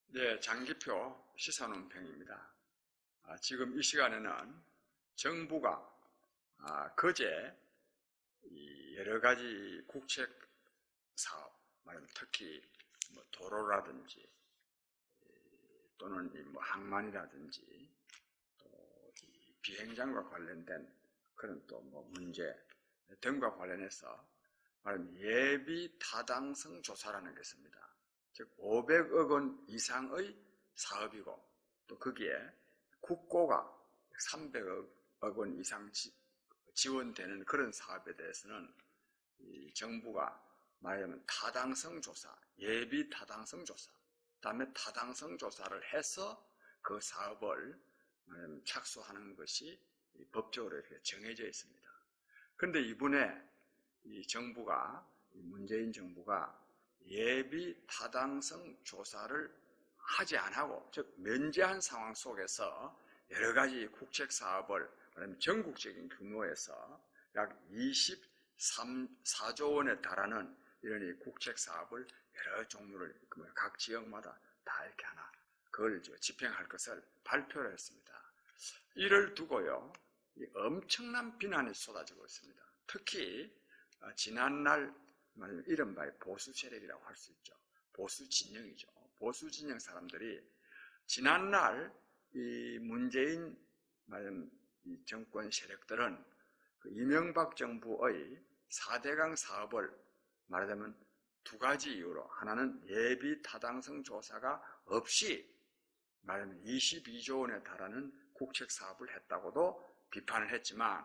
네, 장기표 시사논평입니다. 지금 이 시간에는 정부가 그제 여러 가지 국책 사업, 말하면 특히 도로라든지 또는 항만이라든지 또 비행장과 관련된 그런 또 문제 등과 관련해서 말하면 예비 타당성 조사라는 게 있습니다. 즉 500억 원 이상의 사업이고 또 거기에 국고가 300억 원 이상 지원되는 그런 사업에 대해서는 이 정부가 말하자면 타당성 조사, 예비 타당성 조사, 그다음에 타당성 조사를 해서 그 사업을 착수하는 것이 법적으로 이렇게 정해져 있습니다. 그런데 이번에 이 정부가, 문재인 정부가 예비 타당성 조사를 하지 않고, 즉 면제한 상황 속에서 여러 가지 국책 사업을 전국적인 규모에서 약 24조 원에 달하는 이런 국책 사업을 여러 종류를 각 지역마다 다 이렇게 하나 그걸 집행할 것을 발표를 했습니다. 이를 두고요, 엄청난 비난이 쏟아지고 있습니다. 특히 지난날 이른바 보수 세력이라고 할 수 있죠. 보수 진영이죠. 보수 진영 사람들이 지난날 이 문재인 이 정권 세력들은 그 이명박 정부의 4대강 사업을 말하자면 두 가지 이유로, 하나는 예비 타당성 조사가 없이 말하면 22조 원에 달하는 국책 사업을 했다고도 비판을 했지만,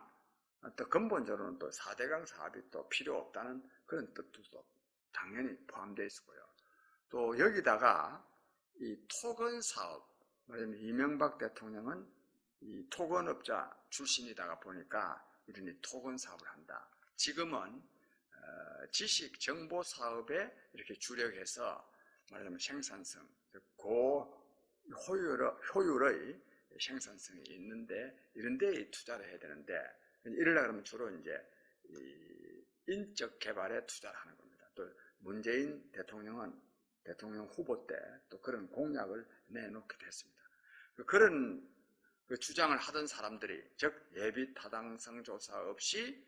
또 근본적으로는 또 4대강 사업이 또 필요 없다는 그런 뜻도 당연히 포함되어 있고요. 또 여기다가 이 토건 사업, 말하자면 이명박 대통령은 이 토건업자 출신이다가 보니까 이런 토건 사업을 한다. 지금은 지식 정보 사업에 이렇게 주력해서 말하자면 생산성, 효율의 생산성이 있는데 이런 데에 투자를 해야 되는데, 이러려고 하면 주로 이제 인적 개발에 투자를 하는 겁니다. 또 문재인 대통령은 대통령 후보 때 또 그런 공약을 내놓기도 했습니다. 그런 주장을 하던 사람들이, 즉 예비 타당성 조사 없이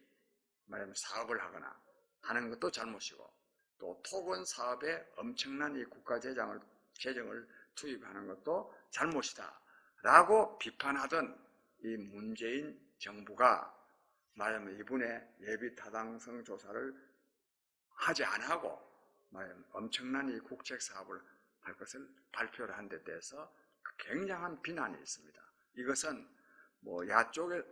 말하면 사업을 하거나 하는 것도 잘못이고, 또 토건 사업에 엄청난 이 국가 재정을 투입하는 것도 잘못이다 라고 비판하던 이 문재인 정부가 말하자면 이번에 예비 타당성 조사를 하지 않고 말하자면 엄청난 이 국책 사업을 할 것을 발표를 한 데 대해서 굉장한 비난이 있습니다. 이것은 야쪽에,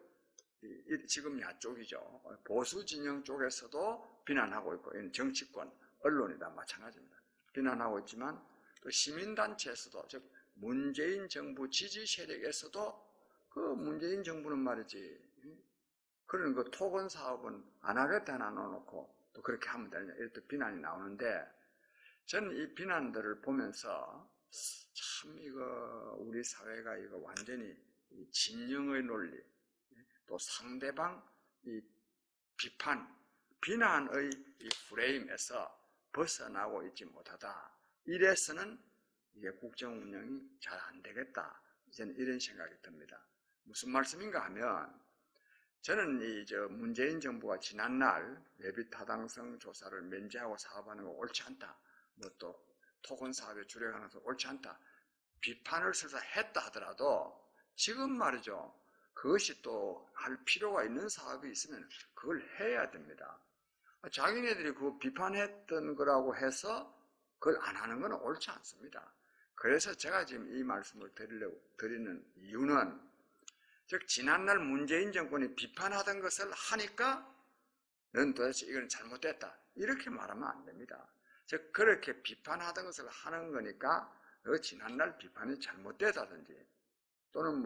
지금 야쪽이죠. 보수 진영 쪽에서도 비난하고 있고, 정치권, 언론이 다 마찬가지입니다. 비난하고 있지만 또 시민단체에서도, 즉 문재인 정부 지지 세력에서도 그 문재인 정부는 말이지 그런 그 토건 사업은 안 하겠다 놔놓고 또 그렇게 하면 되느냐 이렇게 비난이 나오는데, 저는 이 비난들을 보면서 참 우리 사회가 완전히 진영의 논리, 또 상대방 이 비난의 이 프레임에서 벗어나고 있지 못하다. 이래서는 이게 국정 운영이 잘 안 되겠다. 저는 이런 생각이 듭니다. 무슨 말씀인가 하면, 저는 문재인 정부가 지난날 예비 타당성 조사를 면제하고 사업하는 거 옳지 않다. 또 토건 사업에 주력하는 것도 옳지 않다. 비판을 설사 했다 하더라도 지금 말이죠. 그것이 또 할 필요가 있는 사업이 있으면 그걸 해야 됩니다. 자기네들이 그 비판했던 거라고 해서 그걸 안 하는 건 옳지 않습니다. 그래서 제가 지금 이 말씀을 드리는 이유는, 즉 지난날 문재인 정권이 비판하던 것을 하니까 넌 도대체 이건 잘못됐다 이렇게 말하면 안 됩니다. 즉 그렇게 비판하던 것을 하는 거니까 지난날 비판이 잘못됐다든지 또는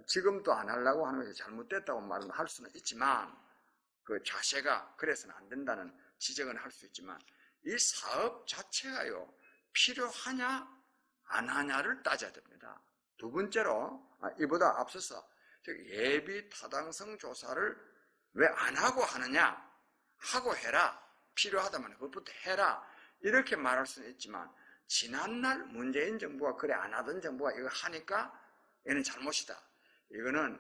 지금도 안 하려고 하는 것이 잘못됐다고 말은 할 수는 있지만, 그 자세가 그래서는 안 된다는 지적은 할 수 있지만, 이 사업 자체가요 필요하냐 안 하냐를 따져야 됩니다. 두 번째로 이보다 앞서서 즉 예비 타당성 조사를 왜 안 하고 하느냐, 하고 해라, 필요하다면 그것부터 해라 이렇게 말할 수는 있지만, 지난날 문재인 정부가 그래 안 하던 정부가 이거 하니까 얘는 잘못이다. 이거는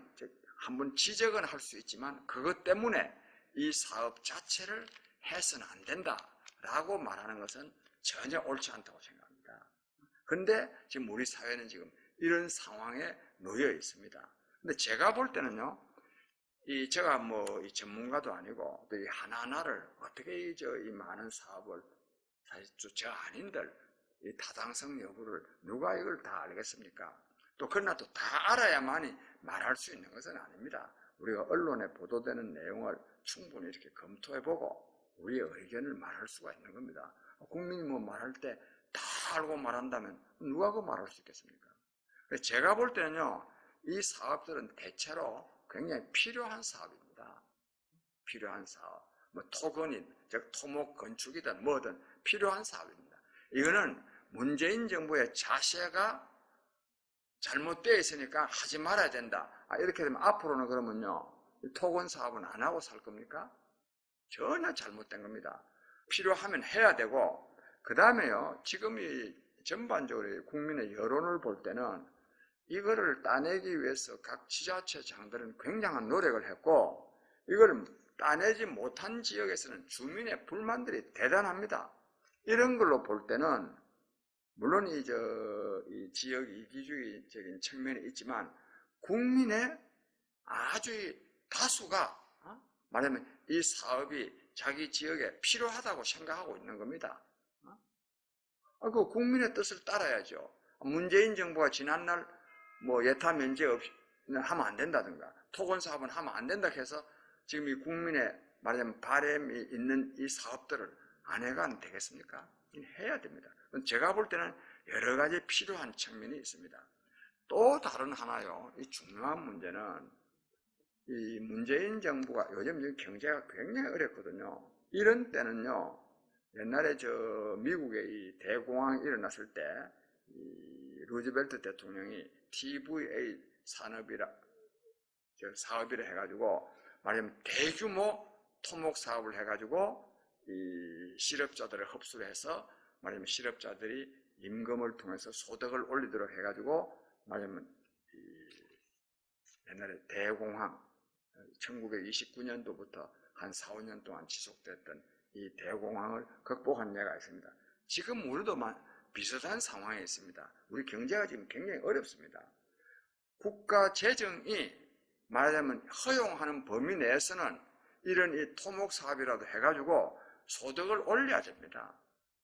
한번 지적은 할 수 있지만 그것 때문에 이 사업 자체를 해서는 안 된다라고 말하는 것은 전혀 옳지 않다고 생각합니다. 그런데 지금 우리 사회는 지금 이런 상황에 놓여 있습니다. 근데 제가 볼 때는요, 제가 이 전문가도 아니고 또 이 하나하나를 어떻게 이 많은 사업을 사실 저 아닌들 이 타당성 여부를 누가 이걸 다 알겠습니까? 또 그러나 또 다 알아야만이 말할 수 있는 것은 아닙니다. 우리가 언론에 보도되는 내용을 충분히 이렇게 검토해보고 우리의 의견을 말할 수가 있는 겁니다. 국민이 말할 때 다 알고 말한다면 누가 그 말할 수 있겠습니까? 제가 볼 때는요, 이 사업들은 대체로 굉장히 필요한 사업입니다. 필요한 사업. 토건인, 즉 토목 건축이든 뭐든 필요한 사업입니다. 이거는 문재인 정부의 자세가 잘못되어 있으니까 하지 말아야 된다. 이렇게 되면 앞으로는 그러면요, 토건 사업은 안 하고 살 겁니까? 전혀 잘못된 겁니다. 필요하면 해야 되고, 그 다음에요, 지금 이 전반적으로 국민의 여론을 볼 때는 이거를 따내기 위해서 각 지자체장들은 굉장한 노력을 했고, 이걸 따내지 못한 지역에서는 주민의 불만들이 대단합니다. 이런 걸로 볼 때는 물론 이 지역 이기주의적인 측면이 있지만 국민의 아주 다수가 말하면 이 사업이 자기 지역에 필요하다고 생각하고 있는 겁니다. 그 국민의 뜻을 따라야죠. 문재인 정부가 지난날 예타 면제 없이 하면 안 된다든가 토건 사업은 하면 안 된다 해서 지금 이 국민의 말하자면 바람이 있는 이 사업들을 안 해가면 되겠습니까? 해야 됩니다. 제가 볼 때는 여러 가지 필요한 측면이 있습니다. 또 다른 하나요. 이 중요한 문제는 이 문재인 정부가 요즘 경제가 굉장히 어렵거든요. 이런 때는요. 옛날에 미국의 이 대공황이 일어났을 때 이 루즈벨트 대통령이 TVA 사업이라 해가지고 말하자면 대규모 토목 사업을 해가지고 이 실업자들을 흡수를 해서 말하자면 실업자들이 임금을 통해서 소득을 올리도록 해가지고 말하자면 옛날에 대공황 1929년도부터 한 4, 5년 동안 지속됐던 이 대공황을 극복한 예가 있습니다. 지금 우리도 비슷한 상황에 있습니다. 우리 경제가 지금 굉장히 어렵습니다. 국가 재정이 말하자면 허용하는 범위 내에서는 이런 이 토목 사업이라도 해가지고 소득을 올려야 됩니다.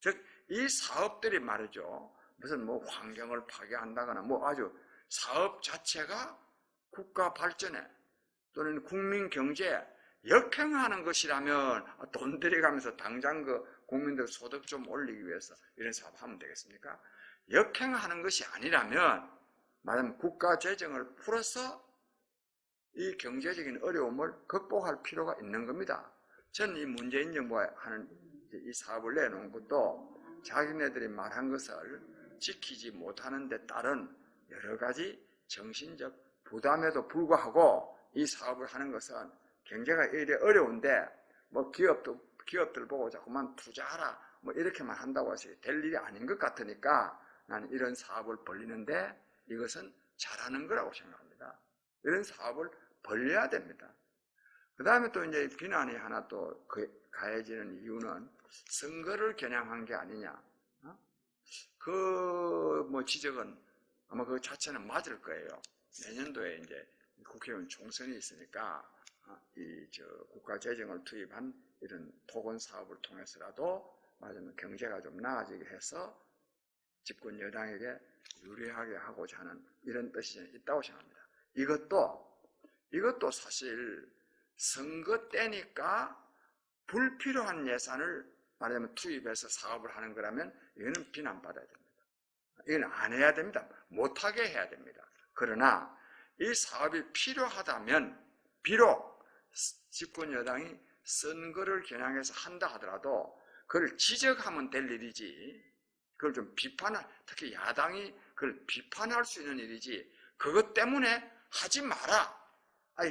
즉, 이 사업들이 말이죠. 무슨 환경을 파괴한다거나 아주 사업 자체가 국가 발전에 또는 국민 경제에 역행하는 것이라면 돈 들여가면서 당장 국민들 소득 좀 올리기 위해서 이런 사업 하면 되겠습니까? 역행하는 것이 아니라면 말하면 국가 재정을 풀어서 이 경제적인 어려움을 극복할 필요가 있는 겁니다. 저는 이 문재인 정부가 하는 이 사업을 내놓은 것도 자기네들이 말한 것을 지키지 못하는 데 따른 여러 가지 정신적 부담에도 불구하고 이 사업을 하는 것은 경제가 이래 어려운데 기업들 보고 자꾸만 투자하라 이렇게만 한다고 해서 될 일이 아닌 것 같으니까 나는 이런 사업을 벌리는데 이것은 잘하는 거라고 생각합니다. 이런 사업을 벌려야 됩니다. 그 다음에 또 이제 비난이 하나 또 가해지는 이유는 선거를 겨냥한 게 아니냐. 지적은 아마 그 자체는 맞을 거예요. 내년도에 이제 국회의원 총선이 있으니까 국가 재정을 투입한 이런 토건 사업을 통해서라도 말하자면 경제가 좀 나아지게 해서 집권 여당에게 유리하게 하고자 하는 이런 뜻이 있다고 생각합니다. 이것도 사실 선거 때니까 불필요한 예산을 말하자면 투입해서 사업을 하는 거라면 이거는 비난받아야 됩니다. 이건 안 해야 됩니다. 못하게 해야 됩니다. 그러나 이 사업이 필요하다면 비록 집권 여당이 선거를 겨냥해서 한다 하더라도 그걸 지적하면 될 일이지 그걸 좀 특히 야당이 그걸 비판할 수 있는 일이지 그것 때문에 하지 마라.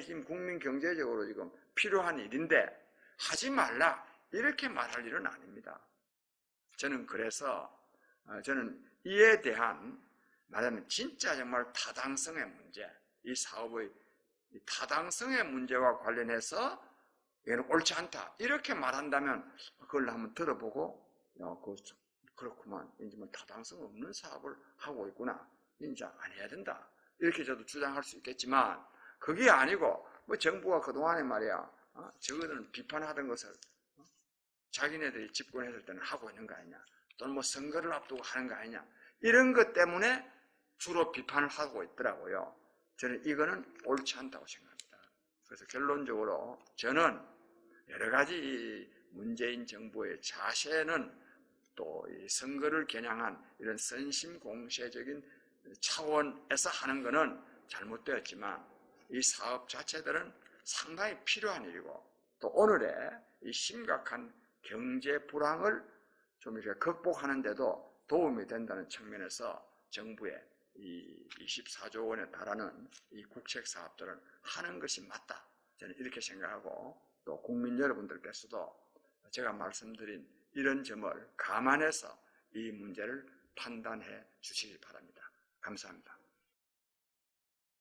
지금 국민 경제적으로 지금 필요한 일인데 하지 말라 이렇게 말할 일은 아닙니다. 저는 그래서 저는 이에 대한 말하자면 진짜 정말 타당성의 문제, 이 사업의 타당성의 문제와 관련해서 이건 옳지 않다 이렇게 말한다면 그걸 한번 들어보고 그렇구만, 이제 뭐 타당성 없는 사업을 하고 있구나, 이제 안 해야 된다 이렇게 저도 주장할 수 있겠지만, 그게 아니고 뭐 정부가 그동안에 말이야 저거들은 비판하던 것을 자기네들이 집권했을 때는 하고 있는 거 아니냐, 또는 뭐 선거를 앞두고 하는 거 아니냐, 이런 것 때문에 주로 비판을 하고 있더라고요. 저는 이거는 옳지 않다고 생각합니다. 그래서 결론적으로 저는 여러 가지 문재인 정부의 자세는 또 이 선거를 겨냥한 이런 선심공세적인 차원에서 하는 것은 잘못되었지만, 이 사업 자체들은 상당히 필요한 일이고, 또 오늘의 이 심각한 경제 불황을 좀 이렇게 극복하는 데도 도움이 된다는 측면에서 정부의 이 24조 원에 달하는 이 국책 사업들은 하는 것이 맞다, 저는 이렇게 생각하고, 또 국민 여러분들께서도 제가 말씀드린 이런 점을 감안해서 이 문제를 판단해 주시기 바랍니다. 감사합니다.